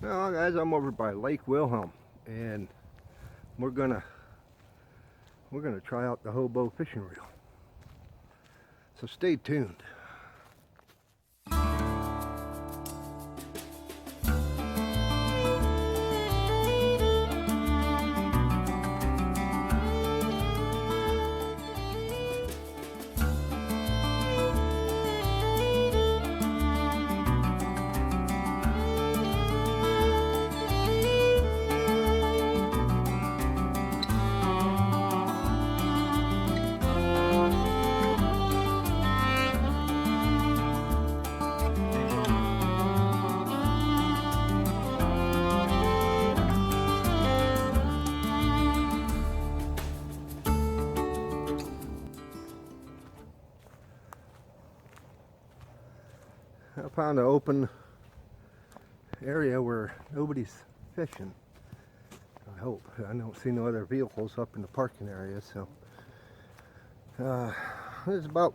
Well, guys, I'm over by Lake Wilhelm, and we're gonna try out the hobo fishing reel. So stay tuned. I found an open area where nobody's fishing. I hope. I don't see no other vehicles up in the parking area, so it's about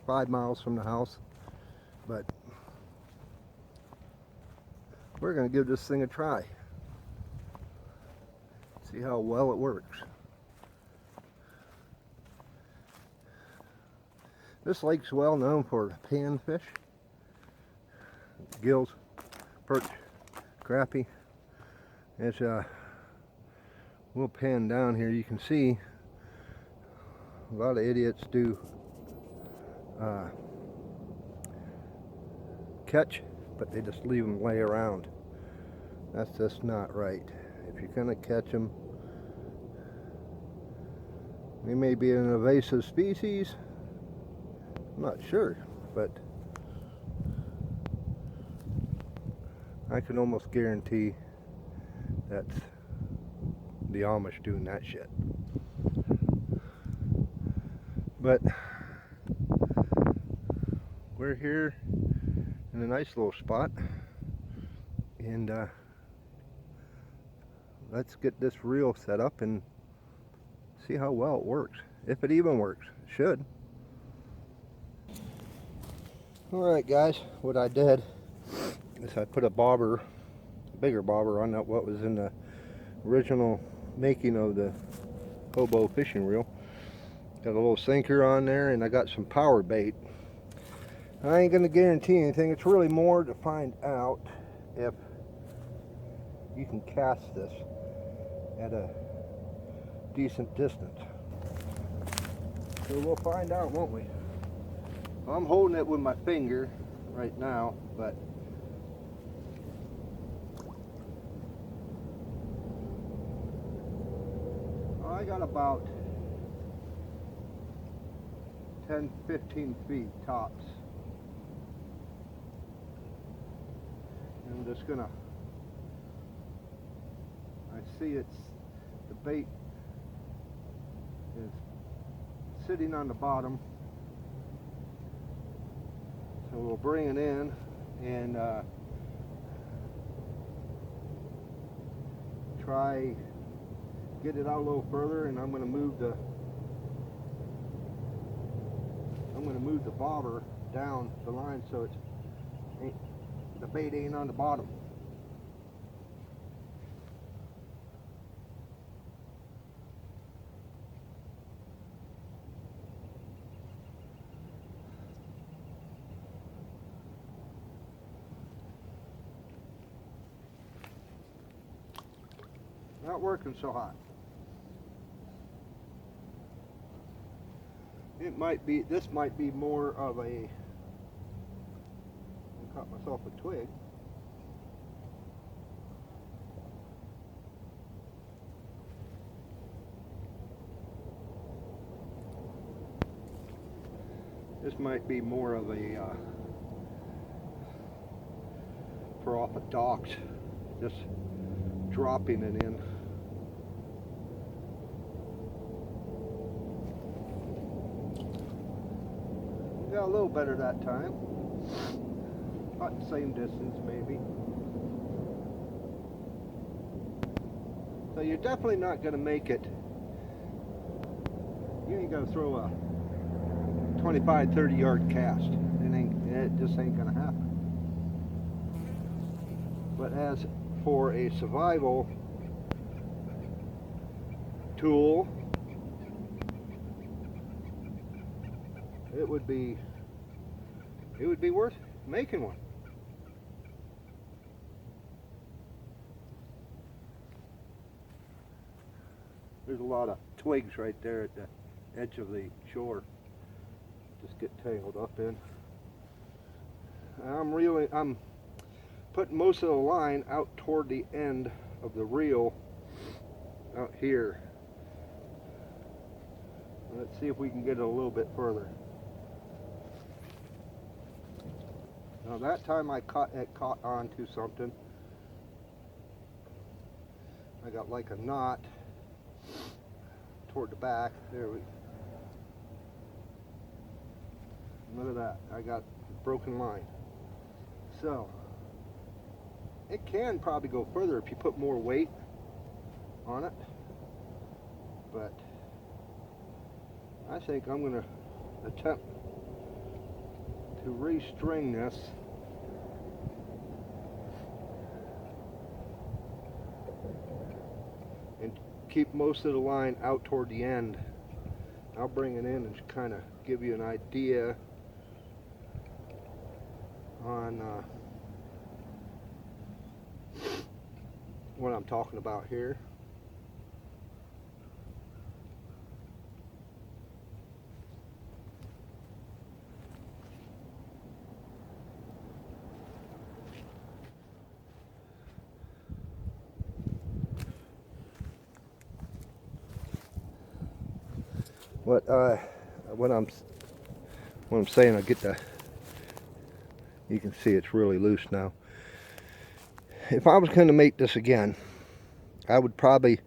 5 miles from the house, but we're going to give this thing a try. See how well it works. This lake's well known for panfish. Gills, perch, crappie. It's we'll pan down here. You can see a lot of idiots do catch, but they just leave them lay around. That's just not right. If you're gonna catch them, they may be an invasive species. I'm not sure, but I can almost guarantee that's the Amish doing that shit. But we're here in a nice little spot, and let's get this reel set up and see how well it works. If it even works. It should. Alright guys, what I did is I put a bobber, a bigger bobber on that what was in the original making of the hobo fishing reel. Got a little sinker on there, and I got some power bait. I ain't gonna guarantee anything. It's really more to find out if you can cast this at a decent distance. So we'll find out, won't we? I'm holding it with my finger right now, but I got about 10-15 feet tops. And I'm just gonna, I see it's, the bait is sitting on the bottom. So we'll bring it in and try get it out a little further, and I'm going to move the bobber down the line so it's the bait ain't on the bottom. Not working so hot. It might be, this might be more of a, I caught myself a twig. This might be more of a, for off of docks, just dropping it in. Got a little better that time. About the same distance, maybe. So you're definitely not going to make it. You ain't going to throw a 25-30 yard cast. It just ain't going to happen. But as for a survival tool, it would be worth making one. There's a lot of twigs right there at the edge of the shore. Just get tangled up in. I'm putting most of the line out toward the end of the reel out here. Let's see if we can get it a little bit further. Now that time it caught onto something. I got like a knot toward the back. There we. Look at that. I got broken line. So it can probably go further if you put more weight on it. But I think I'm going to attempt to restring this. And keep most of the line out toward the end. I'll bring it in and kind of give you an idea on what I'm talking about here. What I'm saying, I get the. You can see it's really loose now. If I was going to make this again, I would probably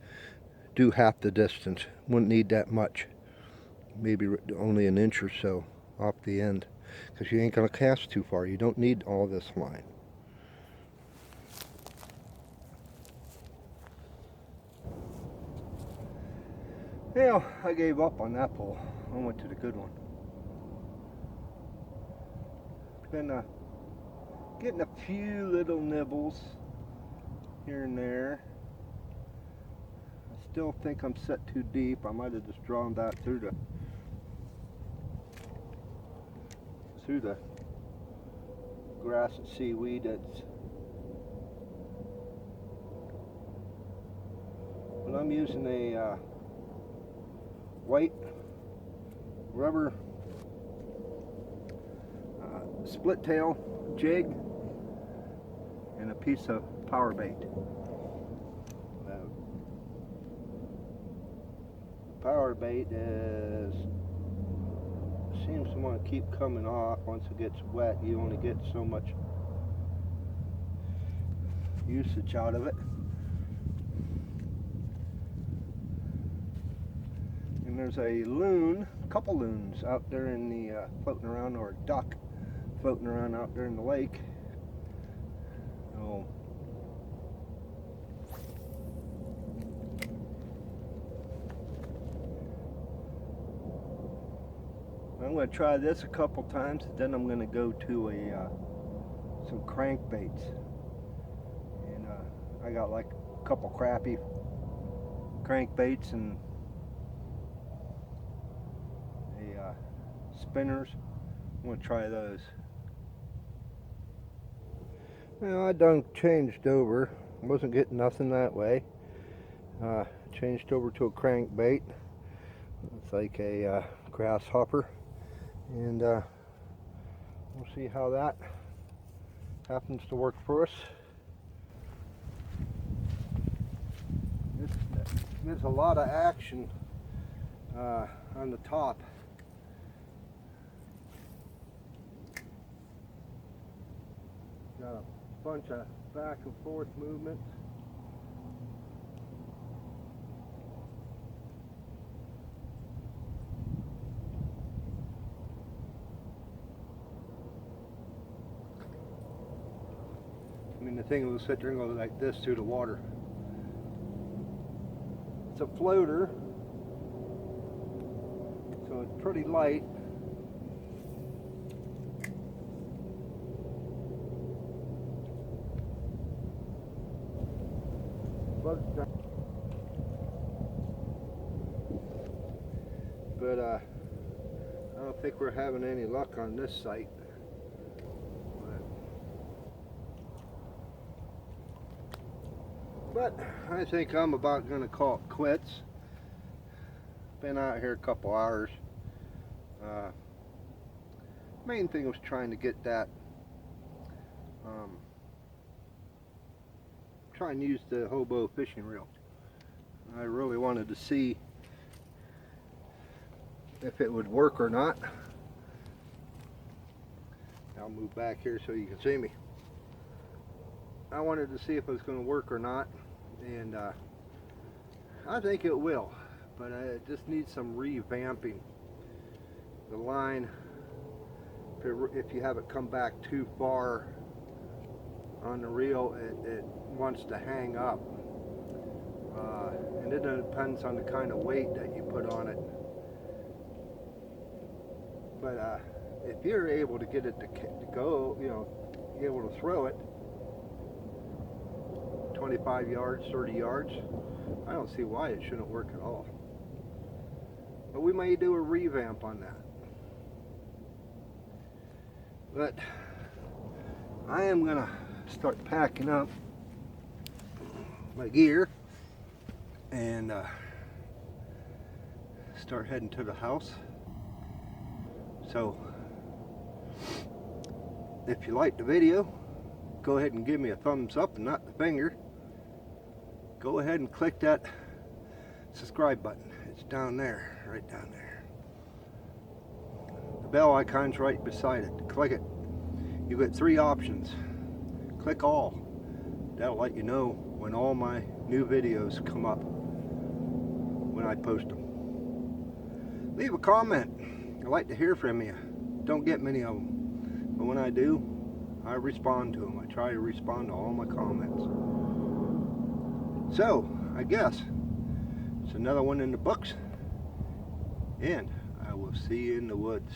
do half the distance. Wouldn't need that much. Maybe only an inch or so off the end, because you ain't going to cast too far. You don't need all this line. Yeah, I gave up on that pole. I went to the good one. Been getting a few little nibbles here and there. I still think I'm set too deep. I might have just drawn that through the grass and seaweed. But I'm using a white rubber split tail jig and a piece of power bait. Power bait seems to want to keep coming off. Once it gets wet, you only get so much usage out of it. And there's a loon, a couple loons out there in the floating around, or a duck floating around out there in the lake. Oh. I'm going to try this a couple times, then I'm going to go to some crankbaits. And I got like a couple crappy crankbaits and spinners. I'm going to try those. Well, I done changed over. Wasn't getting nothing that way. Changed over to a crankbait. It's like a grasshopper. And we'll see how that happens to work for us. There's a lot of action on the top. Got a bunch of back and forth movements. I mean, the thing will sit there and go like this through the water. It's a floater, so it's pretty light. bugs down. But I don't think we're having any luck on this site. But I think I'm about going to call it quits. Been out here a couple hours. Main thing was trying to get that, try and use the hobo fishing reel. I really wanted to see if it would work or not. I'll move back here so you can see me. I wanted to see if it was going to work or not, and I think it will, but it just needs some revamping. The line, if you have it come back too far on the reel, it wants to hang up, and it depends on the kind of weight that you put on it. But if you're able to get it to go, you know, be able to throw it 25 yards, 30 yards, I don't see why it shouldn't work at all. But we may do a revamp on that. But I am gonna start packing up my gear and start heading to the house. So if you liked the video, go ahead and give me a thumbs up and not the finger. Go ahead and click that subscribe button. It's down there, right down there. The bell icon's right beside it. Click it. You get 3 options. Click all. That'll let you know when all my new videos come up, when I post them. Leave a comment. I like to hear from you. Don't get many of them, but when I do, I respond to them. I try to respond to all my comments. So, I guess it's another one in the books, and I will see you in the woods.